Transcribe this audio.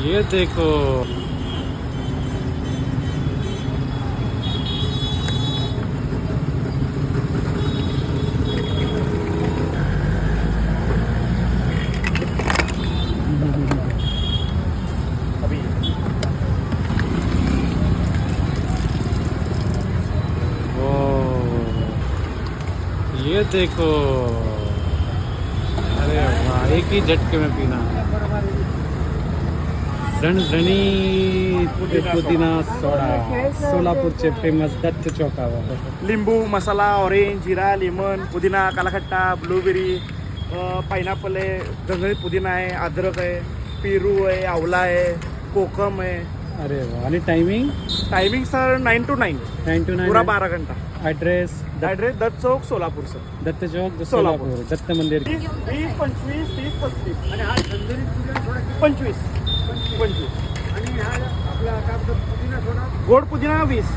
ये देखो अभी ओ ये देखो, अरे वाह, एक ही झटके में पीना। झणझणी पुदिना सोडा, सोलापूरचे फेमस दत्त चौकावर. लिंबू मसाला, ऑरेंज, जिरा, लेमन, पुदिना, कालाखट्टा, ब्लूबेरी, पायनॅपल आहे, जंगली पुदिना आहे, अद्रक आहे, पेरू आहे, आवला आहे, कोकम आहे. अरे वाह. आणि timing timing sir 9 to 9 9 to 9. पुरा 12 घंटा. ॲड्रेस ॲड्रेस दत्त चौक सोलापूर सर. दत्त चौक सोलापूर. सोलापूर, दत्त मंदिर. 20, 25, 30, 35 आणि हा झंझरीत पुदिना थोडा 25 आणि हा आपला काय पुदिना थोडा गोड पुदिना 20.